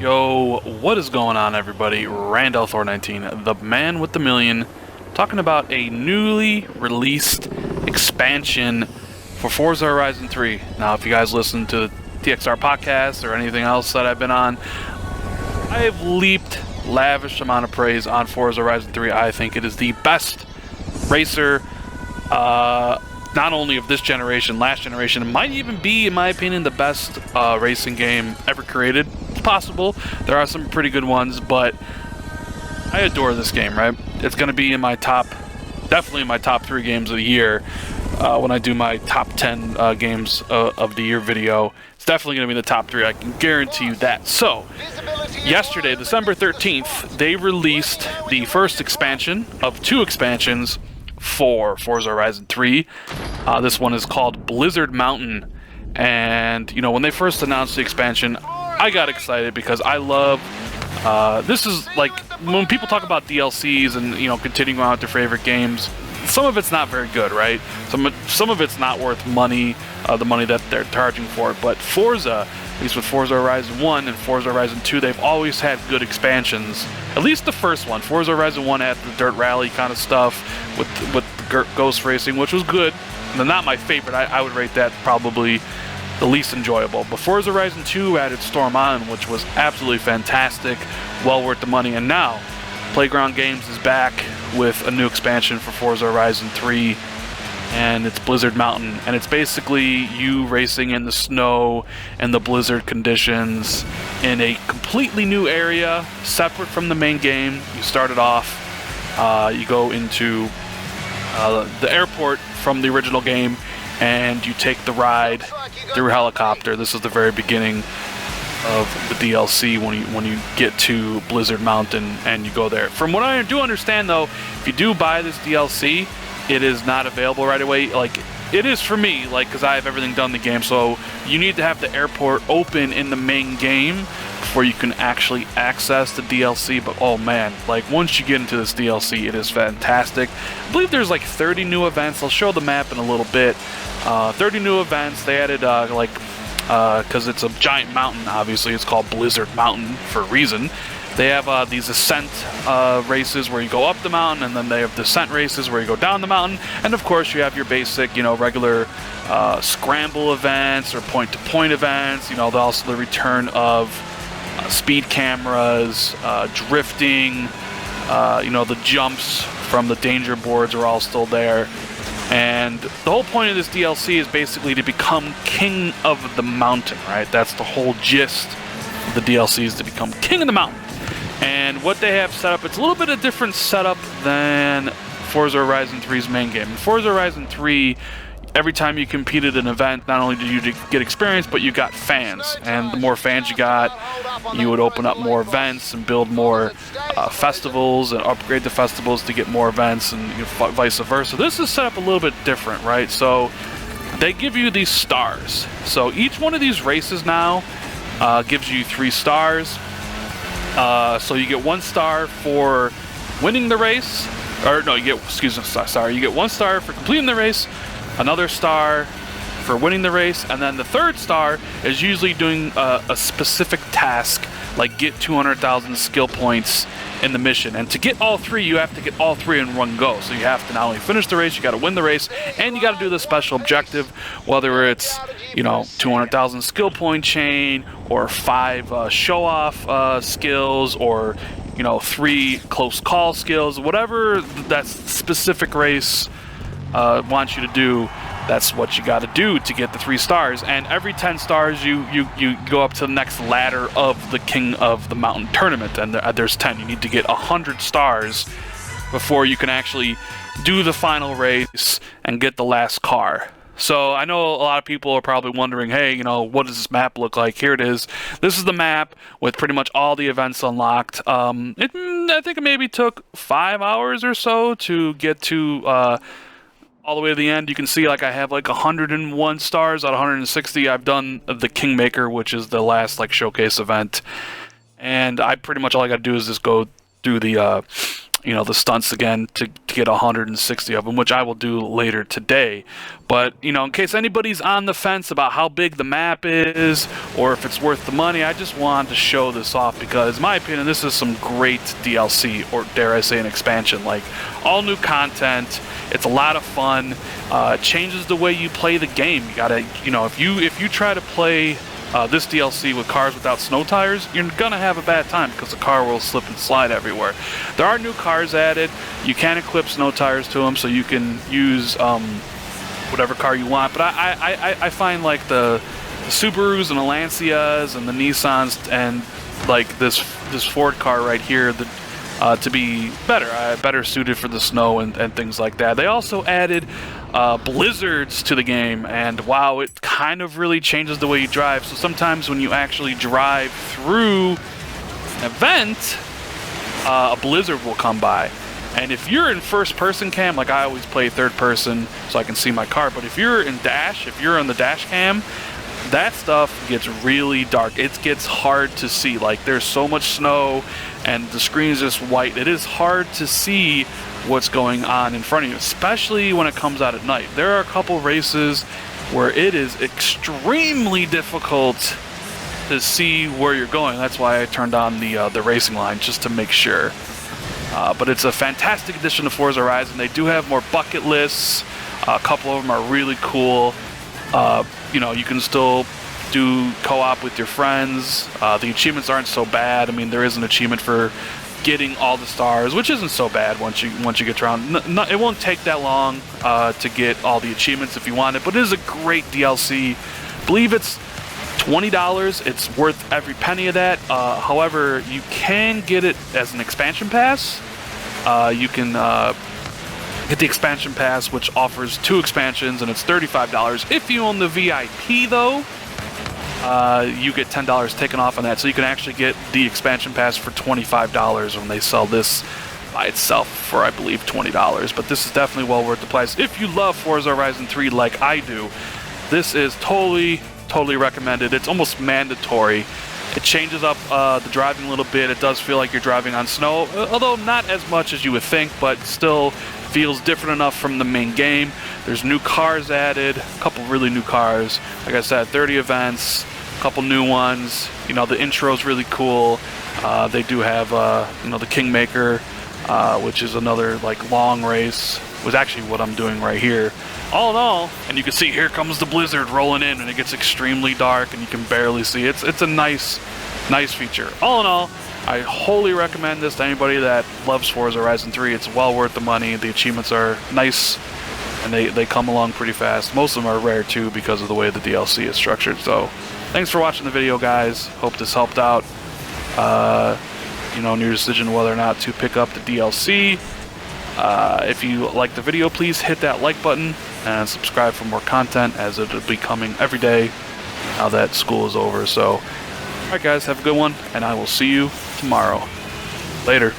Yo, what is going on, everybody? Randall Thor 19, the man with the million, talking about a newly released expansion for Forza Horizon 3. Now, if you guys listen to the TXR podcast or anything else that I've been on, I have leaped lavish amount of praise on Forza Horizon 3. I think it is the best racer, not only of this generation, last generation. It might even be, in my opinion, the best racing game ever created. It's possible. There are some pretty good ones, but I adore this game, right? It's going to be in my top, definitely in my top 3 games of the year when I do my top 10 games of the year video. It's definitely going to be in the top 3. I can guarantee you that. So, yesterday, December 13th, they released the first expansion of 2 expansions for Forza Horizon 3. This one is called Blizzard Mountain, and you know, when they first announced the expansion, I got excited because I love this is like when people talk about DLCs and, you know, continuing on with their favorite games, some of it's not very good, right? Some of it's not worth money, the money that they're charging for it. But Forza, at least with Forza Horizon 1 and Forza Horizon 2, they've always had good expansions. At least the first one. Forza Horizon 1 had the dirt rally kind of stuff with ghost racing, which was good. Not my favorite. I would rate that probably the least enjoyable. But Forza Horizon 2 added Storm Island, which was absolutely fantastic, well worth the money. And now, Playground Games is back with a new expansion for Forza Horizon 3, and it's Blizzard Mountain. And it's basically you racing in the snow and the blizzard conditions in a completely new area, separate from the main game. You start it off, you go into the airport from the original game, and you take the ride through a helicopter. This is the very beginning of the DLC when you get to Blizzard Mountain and you go there. From what I do understand, though, if you do buy this DLC, it is not available right away. Like, it is for me, like, because I have everything done in the game, so you need to have the airport open in the main game before you can actually access the DLC. But oh man, like, once you get into this DLC, it is fantastic. I believe there's like 30 new events. I'll show the map in a little bit. 30 new events. They added because it's a giant mountain, obviously it's called Blizzard Mountain for a reason. They have these ascent races where you go up the mountain, and then they have descent races where you go down the mountain, and of course you have your basic, you know, regular scramble events or point-to-point events. You know, also the return of speed cameras, drifting, you know, the jumps from the danger boards are all still there. And the whole point of this DLC is basically to become king of the mountain, right? That's the whole gist of the DLC, is to become king of the mountain. And what they have set up, it's a little bit of a different setup than Forza Horizon 3's main game. In Forza Horizon 3, every time you competed in an event, not only did you get experience, but you got fans. And the more fans you got, you would open up more events and build more festivals and upgrade the festivals to get more events, and, you know, vice versa. This is set up a little bit different, right? So they give you these stars. So each one of these races now gives you 3 stars. So you get 1 star for winning the race, or no, you get, excuse me, sorry, you get 1 star for completing the race, another star for winning the race, and then the 3rd star is usually doing a specific task, like get 200,000 skill points in the mission. And to get all 3, you have to get all 3 in one go. So you have to not only finish the race, you got to win the race, and you got to do the special objective, whether it's, you know, 200,000 skill point chain, or 5 show-off skills, or, you know, 3 close call skills, whatever that specific race wants you to do. That's what you got to do to get the 3 stars. And every 10 stars, you go up to the next ladder of the King of the Mountain tournament. And there's 10. You need to get 100 stars before you can actually do the final race and get the last car. So I know a lot of people are probably wondering, hey, you know, what does this map look like? Here it is. This is the map with pretty much all the events unlocked. I think it maybe took 5 hours or so to get to all the way to the end. You can see, like, I have like 101 stars out of 160. I've done the Kingmaker, which is the last, like, showcase event, and I pretty much all I gotta do is just go do the you know, the stunts again to get get 160 of them, which I will do later today. But, you know, in case anybody's on the fence about how big the map is or if it's worth the money, I just wanted to show this off because, in my opinion, this is some great DLC, or dare I say an expansion. Like, all new content, it's a lot of fun, it changes the way you play the game. You gotta, you know, if you try to play this DLC with cars without snow tires, you're gonna have a bad time because the car will slip and slide everywhere. There are new cars added. You can equip snow tires to them, so you can use whatever car you want. But I find like the Subarus and the Lancias and the Nissans and like this Ford car right here to be better suited for the snow and things like that. They also added blizzards to the game, and wow, it kind of really changes the way you drive. So sometimes when you actually drive through an event, a blizzard will come by. And if you're in first person cam, like I always play third person so I can see my car, but if you're in dash, if you're on the dash cam, that stuff gets really dark. It gets hard to see. Like, there's so much snow and the screen is just white. It is hard to see what's going on in front of you, especially when it comes out at night. There are a couple races where it is extremely difficult to see where you're going. That's why I turned on the racing line, just to make sure. But it's a fantastic addition to Forza Horizon. They do have more bucket lists. A couple of them are really cool. You know, you can still do co-op with your friends. The achievements aren't so bad. I mean, there is an achievement for getting all the stars, which isn't so bad once you get around. It won't take that long to get all the achievements if you want it, but it is a great DLC. I believe it's $20. It's worth every penny of that. However, you can get it as an expansion pass. You can get the expansion pass, which offers 2 expansions, and it's $35. If you own the VIP, though, you get $10 taken off on that, so you can actually get the expansion pass for $25 when they sell this by itself for, I believe, $20. But this is definitely well worth the price. If you love Forza Horizon 3 like I do, this is totally recommended. It's almost mandatory. It changes up the driving a little bit. It does feel like you're driving on snow, although not as much as you would think, but still feels different enough from the main game. There's new cars added, a couple really new cars. Like I said, 30 events, a couple new ones. You know, the intro's really cool. They do have, you know, the Kingmaker, which is another like long race, was actually what I'm doing right here. All in all, and you can see here comes the blizzard rolling in, and it gets extremely dark, and you can barely see. It's a nice feature. All in all, I wholly recommend this to anybody that loves Forza Horizon 3. It's well worth the money. The achievements are nice, and they come along pretty fast. Most of them are rare too because of the way the DLC is structured. So, thanks for watching the video, guys. Hope this helped out. You know, in your decision whether or not to pick up the DLC. If you like the video, please hit that like button and subscribe for more content, as it'll be coming every day now that school is over. So, alright guys, have a good one, and I will see you tomorrow. Later.